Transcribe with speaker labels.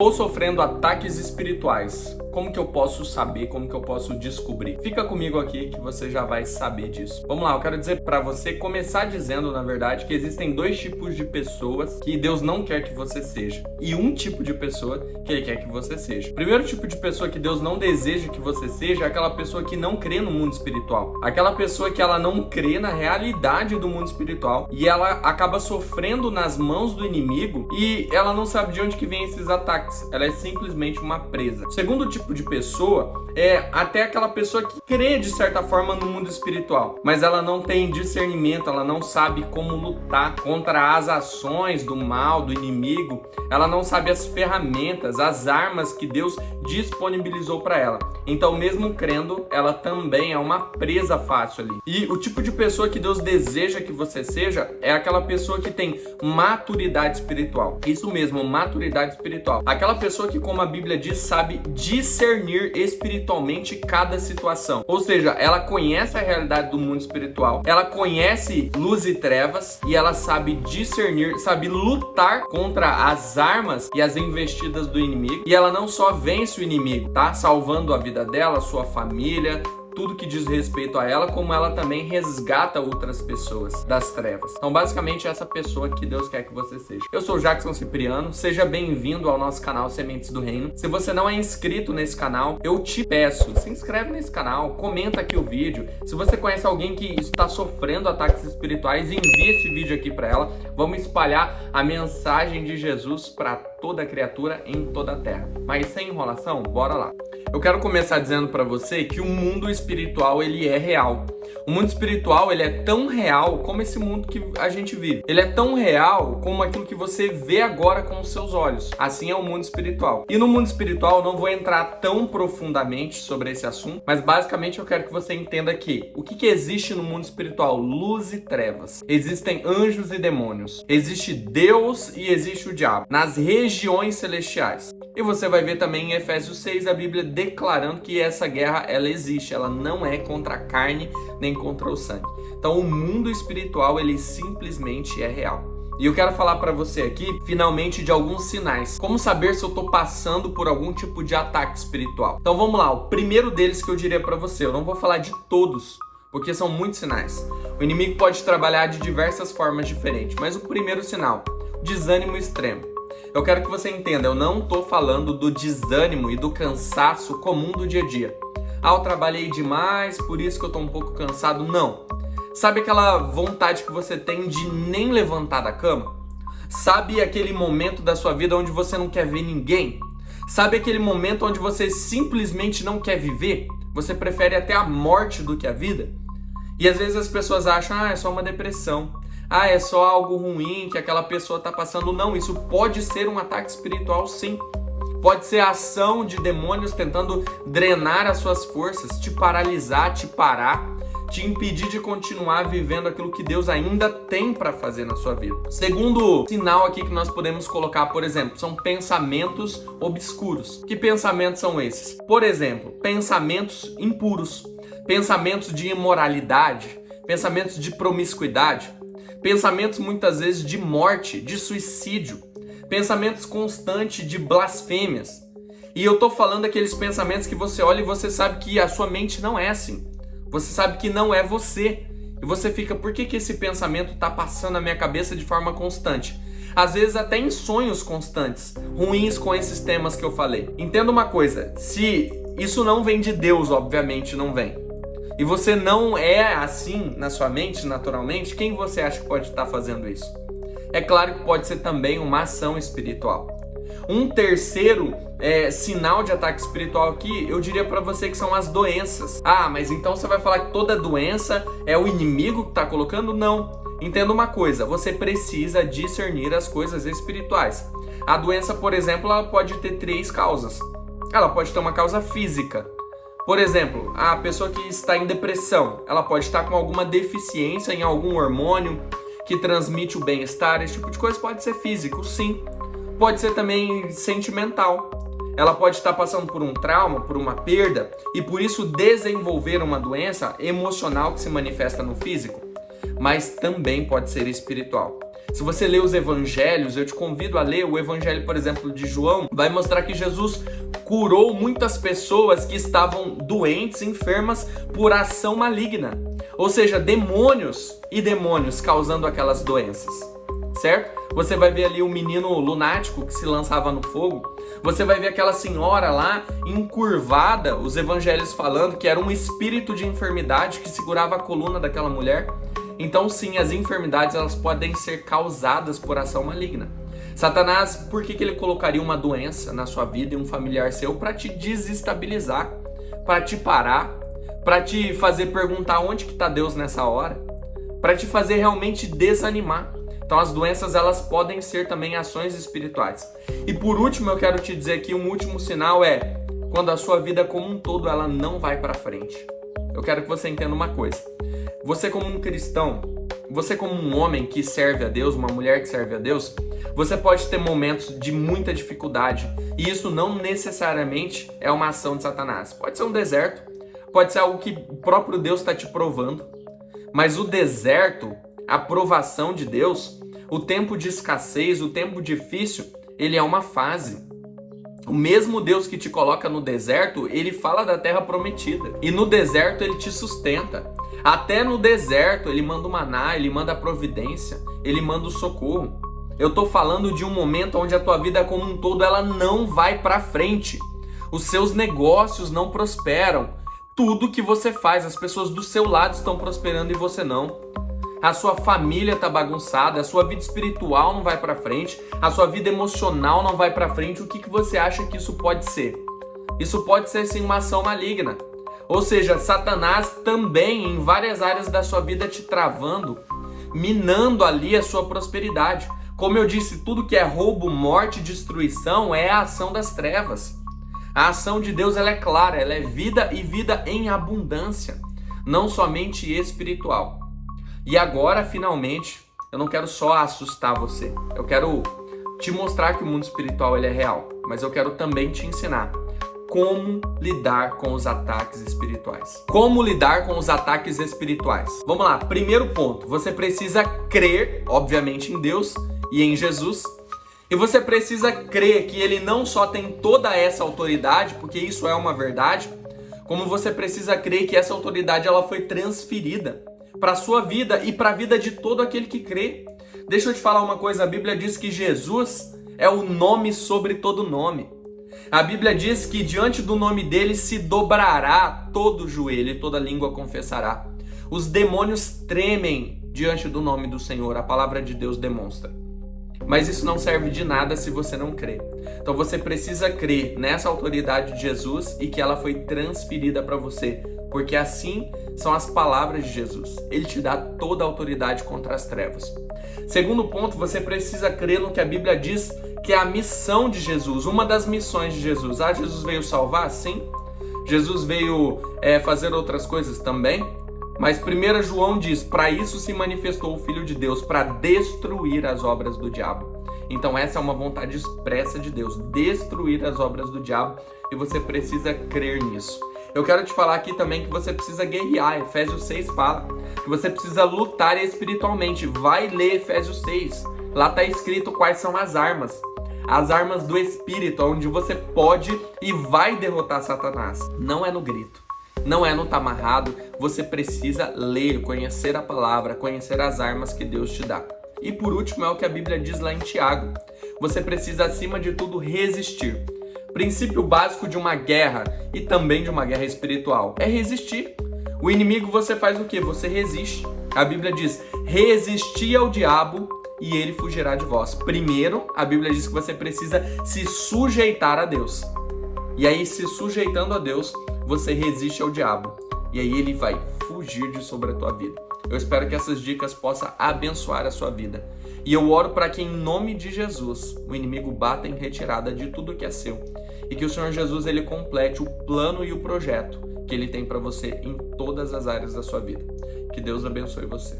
Speaker 1: Estou sofrendo ataques espirituais. Como que eu posso saber? Como que eu posso descobrir? Fica comigo aqui que você já vai saber disso. Vamos lá, eu quero dizer para você, começar dizendo, na verdade, que existem dois tipos de pessoas que Deus não quer que você seja. E um tipo de pessoa que Ele quer que você seja. O primeiro tipo de pessoa que Deus não deseja que você seja é aquela pessoa que não crê no mundo espiritual. Aquela pessoa que ela não crê na realidade do mundo espiritual e ela acaba sofrendo nas mãos do inimigo e ela não sabe de onde que vem esses ataques. Ela é simplesmente uma presa. O segundo tipo de pessoa é até aquela pessoa que crê de certa forma no mundo espiritual, mas ela não tem discernimento, ela não sabe como lutar contra as ações do mal, do inimigo, ela não sabe as ferramentas, as armas que Deus disponibilizou para ela. Então, mesmo crendo, ela também é uma presa fácil ali. E o tipo de pessoa que Deus deseja que você seja é aquela pessoa que tem maturidade espiritual. Isso mesmo, maturidade espiritual. Aquela pessoa que, como a Bíblia diz, sabe discernir espiritualmente cada situação. Ou seja, ela conhece a realidade do mundo espiritual, ela conhece luz e trevas e ela sabe discernir, sabe lutar contra as armas e as investidas do inimigo. E ela não só vence o inimigo, tá? Salvando a vida dela, sua família, tudo que diz respeito a ela, como ela também resgata outras pessoas das trevas. Então, basicamente, essa pessoa que Deus quer que você seja. Eu sou o Jackson Cipriano, seja bem-vindo ao nosso canal Sementes do Reino. Se você não é inscrito nesse canal, eu te peço, se inscreve nesse canal, comenta aqui o vídeo. Se você conhece alguém que está sofrendo ataques espirituais, envie esse vídeo aqui para ela. Vamos espalhar a mensagem de Jesus para toda criatura em toda a terra. Mas sem enrolação, bora lá. Eu quero começar dizendo para você que o mundo espiritual, ele é real. O mundo espiritual, ele é tão real como esse mundo que a gente vive. Ele é tão real como aquilo que você vê agora com os seus olhos. Assim é o mundo espiritual. E no mundo espiritual, eu não vou entrar tão profundamente sobre esse assunto, mas basicamente eu quero que você entenda que o que existe no mundo espiritual? Luz e trevas. Existem anjos e demônios. Existe Deus e existe o diabo. Nas regiões celestiais. E você vai ver também em Efésios 6 a Bíblia declarando que essa guerra, ela existe. Ela não é contra a carne nem contra o sangue. Então o mundo espiritual, ele simplesmente é real. E eu quero falar para você aqui, finalmente, de alguns sinais. Como saber se eu estou passando por algum tipo de ataque espiritual? Então vamos lá, o primeiro deles que eu diria para você, eu não vou falar de todos, porque são muitos sinais. O inimigo pode trabalhar de diversas formas diferentes, mas o primeiro sinal, desânimo extremo. Eu quero que você entenda, eu não estou falando do desânimo e do cansaço comum do dia a dia. Ah, eu trabalhei demais, por isso que eu estou um pouco cansado. Não. Sabe aquela vontade que você tem de nem levantar da cama? Sabe aquele momento da sua vida onde você não quer ver ninguém? Sabe aquele momento onde você simplesmente não quer viver? Você prefere até a morte do que a vida? E às vezes as pessoas acham, é só uma depressão. É só algo ruim que aquela pessoa está passando. Não, isso pode ser um ataque espiritual, sim. Pode ser a ação de demônios tentando drenar as suas forças, te paralisar, te parar, te impedir de continuar vivendo aquilo que Deus ainda tem para fazer na sua vida. Segundo sinal aqui que nós podemos colocar, por exemplo, são pensamentos obscuros. Que pensamentos são esses? Por exemplo, pensamentos impuros, pensamentos de imoralidade, pensamentos de promiscuidade, pensamentos muitas vezes de morte, de suicídio, pensamentos constantes de blasfêmias. E eu tô falando daqueles pensamentos que você olha e você sabe que a sua mente não é assim. Você sabe que não é você. E você fica, por que esse pensamento tá passando na minha cabeça de forma constante? Às vezes até em sonhos constantes, ruins com esses temas que eu falei. Entenda uma coisa, se isso não vem de Deus, obviamente não vem. E você não é assim na sua mente, naturalmente, quem você acha que pode estar fazendo isso? É claro que pode ser também uma ação espiritual. Um terceiro sinal de ataque espiritual aqui, eu diria para você que são as doenças. Mas então você vai falar que toda doença é o inimigo que está colocando? Não. Entenda uma coisa, você precisa discernir as coisas espirituais. A doença, por exemplo, ela pode ter 3 causas. Ela pode ter uma causa física. Por exemplo, a pessoa que está em depressão, ela pode estar com alguma deficiência em algum hormônio que transmite o bem-estar. Esse tipo de coisa pode ser físico, sim. Pode ser também sentimental. Ela pode estar passando por um trauma, por uma perda, e por isso desenvolver uma doença emocional que se manifesta no físico. Mas também pode ser espiritual. Se você ler os evangelhos, eu te convido a ler o evangelho, por exemplo, de João, vai mostrar que Jesus curou muitas pessoas que estavam doentes, enfermas por ação maligna. Ou seja, demônios causando aquelas doenças, certo? Você vai ver ali um menino lunático que se lançava no fogo. Você vai ver aquela senhora lá encurvada, os evangelhos falando que era um espírito de enfermidade que segurava a coluna daquela mulher. Então sim, as enfermidades elas podem ser causadas por ação maligna. Satanás, por que ele colocaria uma doença na sua vida e um familiar seu? Para te desestabilizar, para te parar, para te fazer perguntar onde que está Deus nessa hora, para te fazer realmente desanimar. Então as doenças elas podem ser também ações espirituais. E por último eu quero te dizer que um último sinal é quando a sua vida como um todo ela não vai para frente. Eu quero que você entenda uma coisa. Você como um cristão, você como um homem que serve a Deus, uma mulher que serve a Deus, você pode ter momentos de muita dificuldade. E isso não necessariamente é uma ação de Satanás. Pode ser um deserto, pode ser algo que o próprio Deus está te provando. Mas o deserto, a provação de Deus, o tempo de escassez, o tempo difícil, ele é uma fase. O mesmo Deus que te coloca no deserto, ele fala da terra prometida. E no deserto ele te sustenta. Até no deserto ele manda o maná, ele manda a providência, ele manda o socorro. Eu tô falando de um momento onde a tua vida como um todo ela não vai para frente. Os seus negócios não prosperam. Tudo que você faz, as pessoas do seu lado estão prosperando e você não. A sua família tá bagunçada, a sua vida espiritual não vai para frente, a sua vida emocional não vai para frente. O que você acha que isso pode ser? Isso pode ser sim uma ação maligna. Ou seja, Satanás também em várias áreas da sua vida te travando, minando ali a sua prosperidade. Como eu disse, tudo que é roubo, morte, destruição é a ação das trevas. A ação de Deus ela é clara, ela é vida e vida em abundância, não somente espiritual. E agora, finalmente, eu não quero só assustar você. Eu quero te mostrar que o mundo espiritual ele é real, mas eu quero também te ensinar como lidar com os ataques espirituais. Como lidar com os ataques espirituais? Vamos lá, primeiro ponto, você precisa crer, obviamente, em Deus e em Jesus. E você precisa crer que ele não só tem toda essa autoridade, porque isso é uma verdade, como você precisa crer que essa autoridade ela foi transferida para a sua vida e para a vida de todo aquele que crê. Deixa eu te falar uma coisa, a Bíblia diz que Jesus é o nome sobre todo nome. A Bíblia diz que diante do nome dele se dobrará todo joelho e toda língua confessará. Os demônios tremem diante do nome do Senhor, a palavra de Deus demonstra. Mas isso não serve de nada se você não crê. Então você precisa crer nessa autoridade de Jesus e que ela foi transferida para você, porque assim são as palavras de Jesus. Ele te dá toda a autoridade contra as trevas. Segundo ponto, você precisa crer no que a Bíblia diz que é a missão de Jesus, uma das missões de Jesus. Jesus veio salvar? Sim. Jesus veio fazer outras coisas também. Mas 1 João diz, para isso se manifestou o Filho de Deus, para destruir as obras do diabo. Então essa é uma vontade expressa de Deus, destruir as obras do diabo, e você precisa crer nisso. Eu quero te falar aqui também que você precisa guerrear. Efésios 6 fala que você precisa lutar espiritualmente. Vai ler Efésios 6. Lá está escrito quais são as armas. As armas do Espírito, onde você pode e vai derrotar Satanás. Não é no grito. Não é no tá amarrado, você precisa ler, conhecer a palavra, conhecer as armas que Deus te dá. E por último é o que a Bíblia diz lá em Tiago. Você precisa acima de tudo resistir. Princípio básico de uma guerra e também de uma guerra espiritual é resistir. O inimigo você faz o quê? Você resiste. A Bíblia diz, resistir ao diabo e ele fugirá de vós. Primeiro, a Bíblia diz que você precisa se sujeitar a Deus. E aí, se sujeitando a Deus, você resiste ao diabo. E aí ele vai fugir de sobre a tua vida. Eu espero que essas dicas possam abençoar a sua vida. E eu oro para que em nome de Jesus, o inimigo bata em retirada de tudo que é seu. E que o Senhor Jesus ele complete o plano e o projeto que ele tem para você em todas as áreas da sua vida. Que Deus abençoe você.